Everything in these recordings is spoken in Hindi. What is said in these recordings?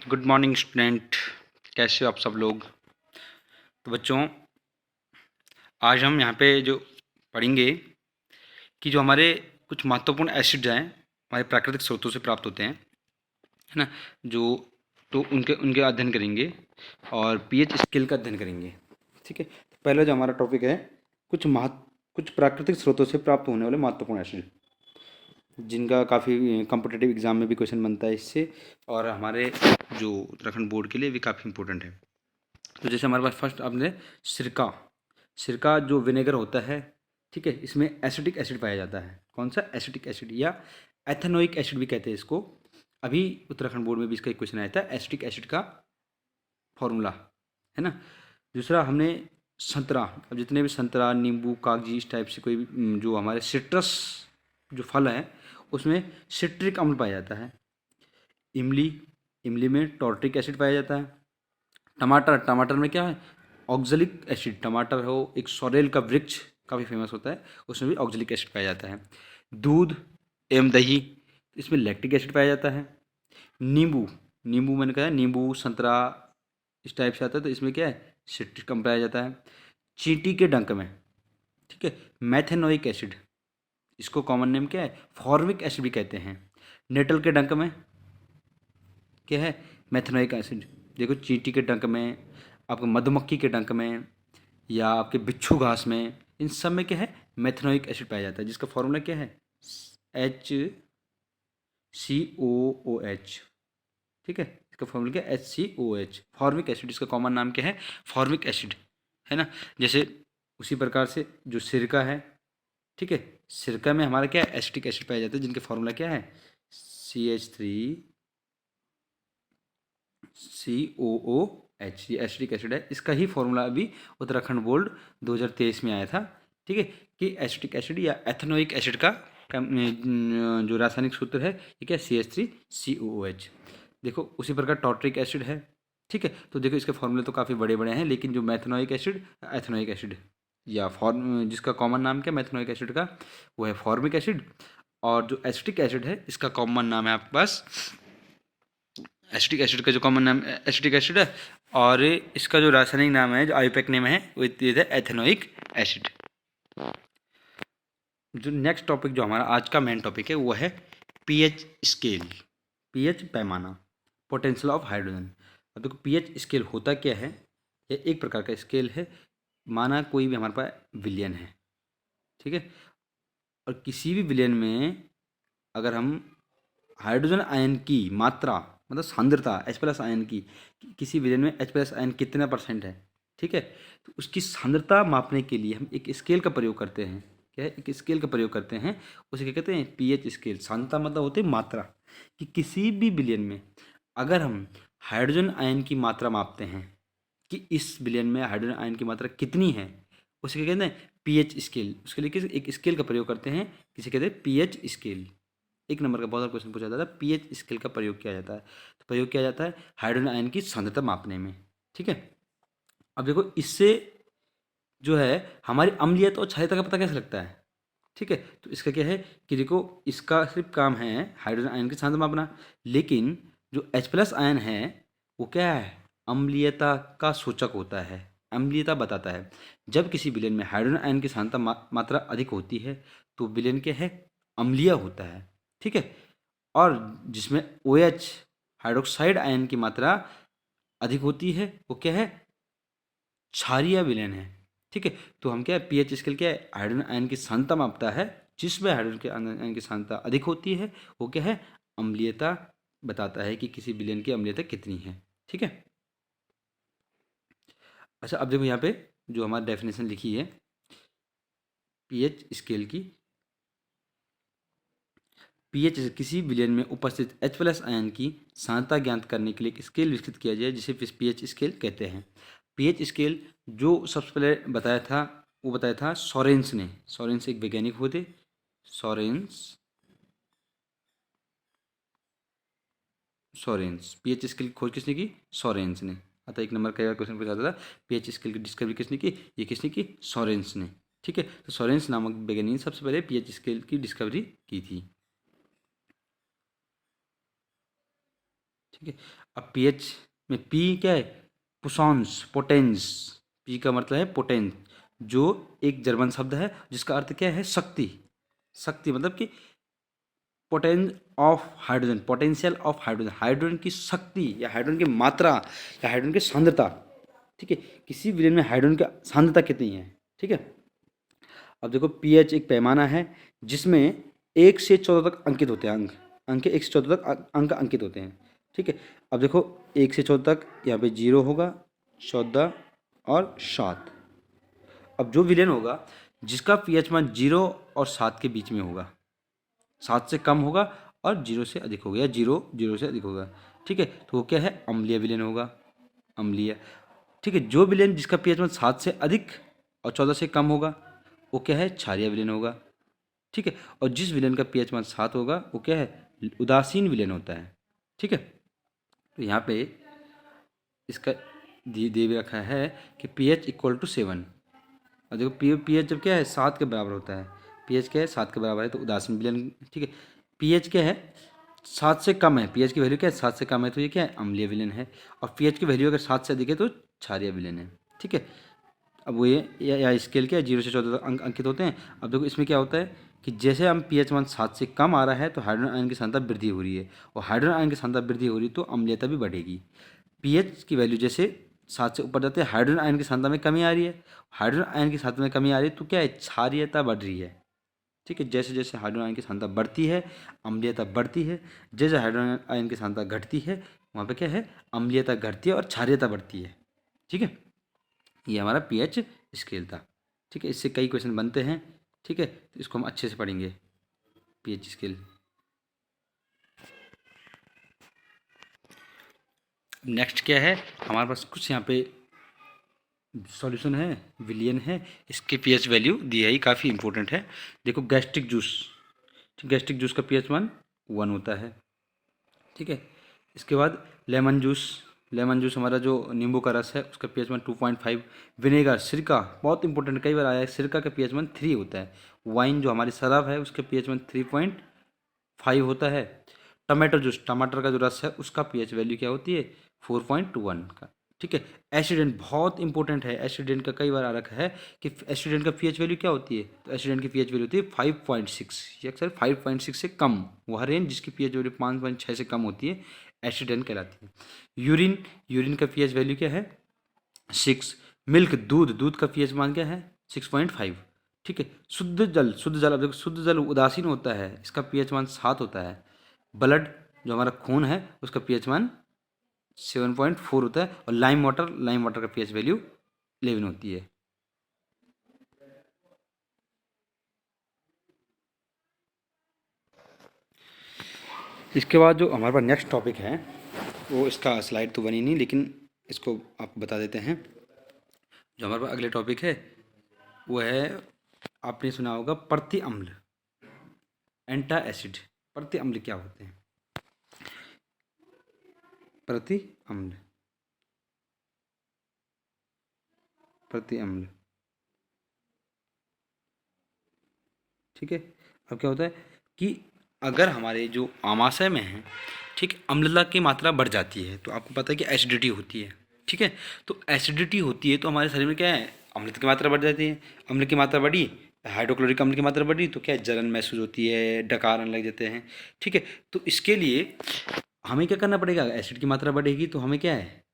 Good morning student. कैसे हो आप सब लोग। तो बच्चों, आज हम यहाँ पे जो पढ़ेंगे कि जो हमारे कुछ महत्वपूर्ण एसिड हैं हमारे प्राकृतिक स्रोतों से प्राप्त होते हैं, है ना। जो तो उनके उनके अध्ययन करेंगे और पीएच स्केल का अध्ययन करेंगे। ठीक है, तो पहला जो हमारा टॉपिक है कुछ प्राकृतिक स्रोतों से प्राप्त होने वाले महत्वपूर्ण एसिड, जिनका काफ़ी कॉम्पिटिटिव एग्जाम में भी क्वेश्चन बनता है इससे, और हमारे जो उत्तराखंड बोर्ड के लिए भी काफ़ी इंपॉर्टेंट है। तो जैसे हमारे पास फर्स्ट आपने सिरका, सिरका जो विनेगर होता है, ठीक है, इसमें एसिटिक एसिड पाया जाता है। कौन सा? एसिटिक एसिड या एथेनोइक एसिड भी कहते हैं इसको। अभी उत्तराखंड बोर्ड में भी इसका एक क्वेश्चन आया था, एसिटिक एसिड का फॉर्मूला, है ना। दूसरा हमने संतरा, अब जितने भी संतरा, नींबू, कागजी, इस टाइप से कोई भी जो हमारे सिट्रस जो फल है उसमें सिट्रिक अम्ल पाया जाता है। इमली, इमली में टॉर्ट्रिक एसिड पाया जाता है। टमाटर, टमाटर में क्या है? Oxalic acid. टमाटर हो एक सॉरेल का वृक्ष, काफ़ी फेमस होता है, उसमें भी ऑक्जेलिक एसिड पाया जाता है। दूध एवं दही, इसमें लैक्टिक एसिड पाया जाता है। नींबू, नींबू मैंने कहा नींबू, संतरा, इस टाइप से आता है, तो इसमें क्या है? सिट्रिक अम्ल पाया जाता है। चींटी के डंक में, ठीक है, मैथेनोइक एसिड, इसको कॉमन नेम क्या है? फॉर्मिक एसिड भी कहते हैं। नेटल के डंक में क्या है? Methanoic acid. देखो, चींटी के डंक में, आपके मधुमक्खी के डंक में, या आपके बिच्छू घास में, इन सब में क्या है? मैथेनोइक एसिड पाया जाता है, जिसका फॉर्मूला क्या है? HCOOH। ठीक है, इसका फॉर्मूला क्या है? HCOH। फॉर्मिक एसिड, इसका कॉमन नाम क्या है? फॉर्मिक एसिड, है ना। जैसे उसी प्रकार से जो सिरका है, ठीक है, सिरका में हमारा क्या है? एसिटिक एसिड पाया जाता है, जिनके फॉर्मूला क्या है? CH3COOH। ये एसिटिक एसिड है। इसका ही फॉर्मूला अभी उत्तराखंड बोर्ड 2023 में आया था, ठीक है, कि एसिटिक एसिड या एथेनोइक एसिड का जो रासायनिक सूत्र है ये क्या? CH3COOH। देखो उसी प्रकार टॉर्ट्रिक एसिड है, ठीक है। तो देखो इसके फॉर्मूले तो काफ़ी बड़े बड़े हैं, लेकिन जो मैथेनोइक एसिड, एथेनोइक एसिड, या फॉर्म जिसका कॉमन नाम क्या मैथेनोइक एसिड का, वो है फॉर्मिक एसिड। और जो एसिटिक एसिड है इसका कॉमन नाम है आपके पास, एसिटिक एसिड का जो कॉमन नाम एसिटिक एसिड है, और इसका जो रासायनिक नाम है, जो आईयूपैक नेम है, वो है एथेनोइक एसिड। जो नेक्स्ट टॉपिक जो हमारा आज का मेन टॉपिक है वो है पीएच स्केल, पीएच पैमाना, पोटेंशियल ऑफ हाइड्रोजन। अब देखो पीएच स्केल होता क्या है? ये एक प्रकार का स्केल है। माना कोई भी हमारे पास विलयन है, ठीक है, और किसी भी विलयन में अगर हम हाइड्रोजन आयन की मात्रा, मतलब सांद्रता H प्लस आयन की, किसी विलयन में H प्लस आयन कितना परसेंट है, ठीक है, तो उसकी सांद्रता मापने के लिए हम एक स्केल का प्रयोग करते हैं। क्या है? एक स्केल का प्रयोग करते हैं, उसे क्या कहते हैं? PH scale. सांद्रता मतलब होती है मात्रा, कि किसी भी विलयन में अगर हम हाइड्रोजन आयन की मात्रा मापते हैं कि इस विलयन में हाइड्रोजन आयन की मात्रा कितनी है, उसे क्या कहते हैं? PH scale. उसके लिए किस एक स्केल का प्रयोग करते हैं, किसे कहते हैं? PH scale. एक नंबर का बहुत सारा क्वेश्चन पूछा जाता है, पीएच स्केल का प्रयोग किया जाता है। तो प्रयोग किया जाता है हाइड्रोजन आयन की सांद्रता मापने में, ठीक है। अब देखो इससे जो है हमारी अम्लीयता और क्षारीयता का पता कैसे लगता है, ठीक है। तो इसका क्या है कि देखो इसका सिर्फ काम है हाइड्रोजन आयन की सांद्रता मापना, लेकिन जो H प्लस आयन है वो क्या है? अम्लीयता का सूचक होता है, अम्लीयता बताता है। जब किसी विलयन में हाइड्रोजन आयन की सांद्रता मात्रा अधिक होती है तो विलयन क्या है? अम्लीय होता है, ठीक है। और जिसमें OH हाइड्रोक्साइड आयन की मात्रा अधिक होती है वो क्या है? क्षारीय विलयन है, ठीक है। तो हम क्या है? पीएच स्केल क्या है? हाइड्रोजन आयन की सांद्रता मापता है, जिसमें हाइड्रोजन के आयन की सांद्रता अधिक होती है वो क्या है? अम्लीयता बताता है कि किसी विलयन की अम्लीयता कितनी है, ठीक है। अच्छा, अब देखो यहाँ पे जो हमारी डेफिनेशन लिखी है पीएच स्केल की, पीएच किसी विलयन में उपस्थित H प्लस आयन की सांद्रता ज्ञात करने के लिए एक स्केल विकसित किया जाए, जिसे पीएच स्केल कहते हैं। पीएच स्केल जो सबसे पहले बताया था वो बताया था सोरेंस ने। सोरेंस एक वैज्ञानिक हुए थे, सोरेंस। सोरेंस पीएच स्केल की खोज किसने की? सोरेंस ने। अतः एक नंबर का क्वेश्चन पूछा था, पीएच स्केल की डिस्कवरी किसने की? ये किसने की? सोरेंस ने, ठीक है। तो सोरेंस नामक वैज्ञानिक ने सबसे पहले पीएच स्केल की डिस्कवरी की थी, ठीक है। अब पीएच में पी क्या है, पुसॉन्स, पोटेंस। पी का मतलब है पोटेंस, जो एक जर्मन शब्द है जिसका अर्थ क्या है, शक्ति। शक्ति मतलब कि potence of hydrogen, potential of hydrogen, hydrogen की शक्ति या हाइड्रोजन की मात्रा या हाइड्रोजन की सांद्रता। ठीक है, किसी विलयन में हाइड्रोजन की सांद्रता कितनी है। ठीक है। अब देखो पीएच एक पैमाना है जिसमें 1 से 14 तक अंकित होते हैं, अंक 1 से 14 तक अंक अंकित होते हैं। ठीक है। अब देखो 1 से 14 तक यहाँ पे 0 होगा, 14 और 7। अब जो विलेन होगा जिसका पीएच मान 0 और 7 के बीच में होगा, 7 से कम होगा और 0 से अधिक होगा, या 0 से अधिक होगा। ठीक है, तो वो क्या है, अम्लीय विलेन होगा, अम्लीय। ठीक है, जो विलेन जिसका पीएच मान 7 से अधिक और 14 से कम होगा वो क्या है, क्षारीय विलेन होगा। ठीक है, और जिस विलेन का पीएच मान 7 होगा वो क्या है, उदासीन विलेन होता है। ठीक है, तो यहाँ पे इसका दे भी रखा है कि पीएच इक्वल टू 7। और देखो पीएच जब क्या है 7 के बराबर होता है, पीएच क्या है 7 के बराबर है तो उदासीन विलयन। ठीक है, पीएच क्या है 7 से कम है, पीएच की वैल्यू क्या है 7 से कम है तो ये क्या है, अम्लीय विलयन है। और पीएच की वैल्यू अगर 7 से अधिक है तो क्षारीय विलयन है। ठीक है, अब वो ये या स्केल क्या है 0 से 14 तक अंक अंकित होते हैं। अब देखो इसमें क्या होता है कि जैसे हम पीएच मान 7 से कम आ रहा है तो हाइड्रोजन आयन की सांद्रता वृद्धि हो रही है, और हाइड्रोजन आयन की सांद्रता वृद्धि हो रही है तो अम्लीयता भी बढ़ेगी। पीएच की वैल्यू जैसे 7 से ऊपर जाते हैं हाइड्रोजन आयन की सांद्रता में कमी आ रही है, हाइड्रोजन आयन की सांद्रता में कमी आ रही है तो क्या है, क्षारीयता बढ़ रही है। ठीक है, जैसे जैसे हाइड्रोजन आयन की सांद्रता बढ़ती है अम्लीयता बढ़ती है, जैसे हाइड्रोजन आयन की सांद्रता घटती है वहाँ पे क्या है, अम्लीयता घटती है और क्षारीयता बढ़ती है। ठीक है, ये हमारा पीएच स्केल था। ठीक है, इससे कई क्वेश्चन बनते हैं। ठीक है, तो इसको हम अच्छे से पढ़ेंगे, पीएच स्केल। नेक्स्ट क्या है हमारे पास, कुछ यहाँ पे सॉल्यूशन है, विलियन है, इसके पीएच वैल्यू दी है, काफ़ी इंपॉर्टेंट है। देखो गैस्ट्रिक जूस, ठीक, गैस्ट्रिक जूस का पीएच मान 1 होता है। ठीक है, इसके बाद लेमन जूस, लेमन जूस हमारा जो नींबू का रस है उसका पीएच मान 2.5। विनेगर, सिरका, बहुत इंपॉर्टेंट, कई बार आया है, सिरका का पीएच मान 3 होता है। वाइन जो हमारी शराब है उसका पीएच मान 3.5 होता है। टमाटो जूस, टमाटर का जो रस है उसका पीएच वैल्यू क्या होती है, 4.1 का। ठीक है, एसिडेंट बहुत इंपॉर्टेंट है, एसिडेंट का कई बार आ रखा है कि एसिडेंट का पीएच वैल्यू क्या होती है, तो एसिडेंट की पीएच वैल्यू होती है 5.6, या अक्सर 5.6 से कम, वह रेंज जिसकी पीएच वैल्यू 5.6 से कम होती है एसिडेंट कहलाती है। यूरिन, यूरिन का पीएच वैल्यू क्या है, 6। मिल्क, दूध, दूध का पीएच मान क्या है, 6.5। ठीक है, शुद्ध जल, शुद्ध जल, अब देखो शुद्ध जल उदासीन होता है, इसका पीएच मान 7 होता है। ब्लड जो हमारा खून है उसका पीएच मान 7.4 होता है। और लाइम वाटर, लाइम वाटर का पीएच वैल्यू 11 होती है। इसके बाद जो हमारे पास नेक्स्ट टॉपिक है वो, इसका स्लाइड तो बनी नहीं लेकिन इसको आपको बता देते हैं। जो हमारे पास अगले टॉपिक है वो है, आपने सुना होगा प्रति अम्ल, एंटा एसिड। प्रति अम्ल क्या होते हैं, प्रति अम्ल, प्रति अम्ल। ठीक है, अब क्या होता है कि अगर हमारे जो आमाशय में है, ठीक, अम्लता की मात्रा बढ़ जाती है तो आपको पता है कि एसिडिटी होती है। ठीक है, तो एसिडिटी होती है तो हमारे शरीर में क्या है, अम्लता की मात्रा बढ़ जाती है। अम्ल की मात्रा बढ़ी, हाइड्रोक्लोरिक अम्ल की मात्रा बढ़ी तो क्या है, जलन महसूस होती है, डकार आने लग जाते हैं। ठीक है, तो इसके लिए हमें क्या करना पड़ेगा, एसिड की मात्रा बढ़ेगी तो हमें क्या है,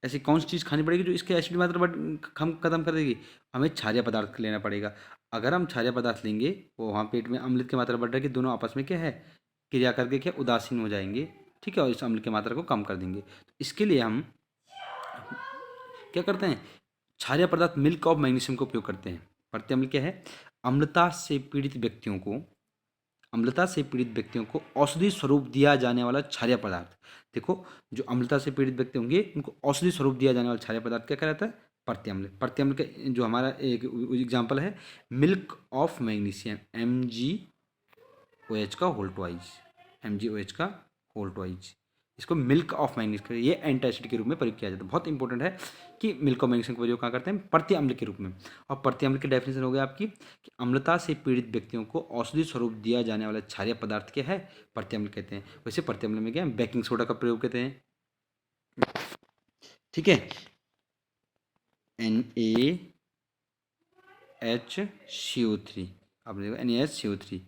ऐसी कौन सी चीज़ खानी पड़ेगी जो इसके एसिड की मात्रा कम खत्म कर देगी, हमें क्षारीय पदार्थ लेना पड़ेगा। अगर हम क्षारीय पदार्थ लेंगे वो वहाँ पेट में अम्ल की मात्रा बढ़ रही है, दोनों आपस में क्या है, क्रिया करके क्या उदासीन हो जाएंगे। ठीक है, और इस अम्ल की मात्रा को कम कर देंगे। तो इसके लिए हम क्या करते हैं, क्षारीय पदार्थ मिल्क ऑफ मैग्नीशियम का उपयोग करते हैं। प्रति अम्ल क्या है, अम्लता से पीड़ित व्यक्तियों को, अम्लता से पीड़ित व्यक्तियों को औषधि स्वरूप दिया जाने वाला क्षारीय पदार्थ। देखो जो अम्लता से पीड़ित व्यक्ति होंगे उनको औषधि स्वरूप दिया जाने वाला क्षारीय पदार्थ क्या कहलाता है, प्रति अम्ल। प्रति अम्ल का जो हमारा एक एग्जाम्पल है, मिल्क ऑफ मैग्नीशियम, MgOH का होल ट्वाइज, MgOH का होल ट्वाइज, इसको मिल्क ऑफ मैग्नीशियम, ये एंटासिड के रूप में प्रयोग किया जाता है। बहुत इंपॉर्टेंट है कि मिल्क ऑफ मैग्नीशियम का प्रयोग कहाँ करते हैं, प्रति अम्ल के रूप में। और प्रति अम्ल की डेफिनेशन हो गया आपकी कि अम्लता से पीड़ित व्यक्तियों को औषधि स्वरूप दिया जाने वाला क्षारीय पदार्थ क्या है, प्रति अम्ल कहते हैं। वैसे प्रति अम्ल में क्या है, बेकिंग सोडा का प्रयोग करते हैं, ठीक है, NaHCO3, आपने देखा NaHCO3।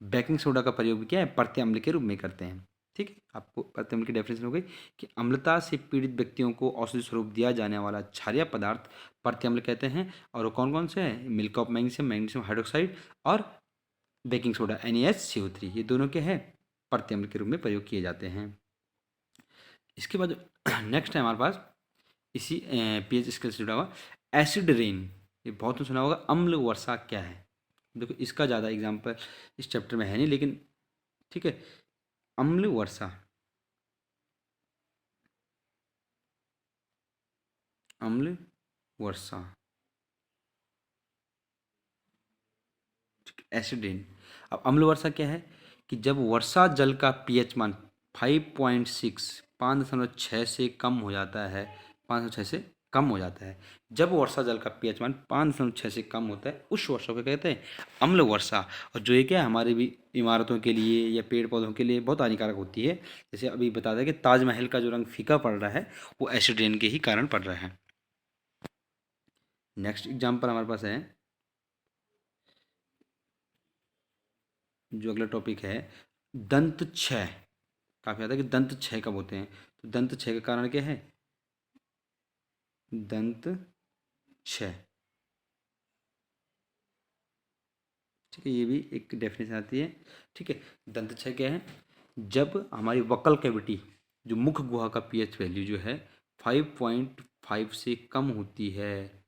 बेकिंग सोडा का प्रयोग भी क्या है, प्रत्यय अम्ल के रूप में करते हैं। ठीक है, आपको प्रत्यय अम्ल की डेफिनेशन हो गई कि अम्लता से पीड़ित व्यक्तियों को औषधि स्वरूप दिया जाने वाला क्षारीय पदार्थ प्रत्यय अम्ल कहते हैं। और वो कौन कौन से हैं, milk of magnesium, magnesium hydroxide और बेकिंग सोडा NaHCO3, ये दोनों क्या है, प्रत्यय अम्ल के रूप में प्रयोग किए जाते हैं। इसके बाद नेक्स्ट है हमारे पास इसी पीएच स्केल से जुड़ा हुआ एसिड रेन। ये बहुत सुना होगा, अम्ल वर्षा क्या है। देखो इसका ज़्यादा एग्जाम्पल इस चैप्टर में है नहीं, लेकिन ठीक है, अम्ल वर्षा, अम्ल वर्षा, एसिड रेन। अब अम्ल वर्षा क्या है कि जब वर्षा जल का पीएच मान 5.6 5.6 से कम हो जाता है, 5.6 से कम हो जाता है, जब वर्षा जल का पीएच मान 5.6 से कम होता है, उस वर्षा को कहते हैं अम्ल वर्षा। और जो ये क्या है, हमारी भी इमारतों के लिए या पेड़ पौधों के लिए बहुत हानिकारक होती है। जैसे अभी बता दें कि ताजमहल का जो रंग फीका पड़ रहा है, वो एसिड रेन के ही कारण पड़ रहा है। नेक्स्ट एग्जाम्पल हमारे पास है, जो अगला टॉपिक है दंत क्षय। काफी आता है कि दंत क्षय कब होते हैं, तो दंत क्षय का कारण क्या है, दंत क्षय। ठीक है, ये भी एक डेफिनेशन आती है। ठीक है, दंत क्षय क्या है, जब हमारी वक्कल कैविटी, जो मुख गुहा का पीएच वैल्यू जो है 5.5 से कम होती है,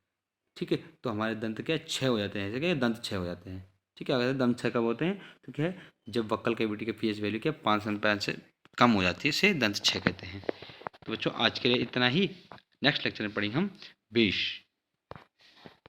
ठीक है, तो हमारे दंत क्या क्षय हो जाते हैं, ऐसे क्या दंत क्षय हो जाते हैं। ठीक है, अगर दंत क्षय कब होते हैं, तो क्या है, जब वक्कल कैविटी के पीएच वैल्यू क्या 5 से कम हो जाती है, इसे दंत क्षय कहते हैं। तो बच्चों आज के लिए इतना ही। नेक्स्ट लेक्चर में पढ़ेंगे हम विष।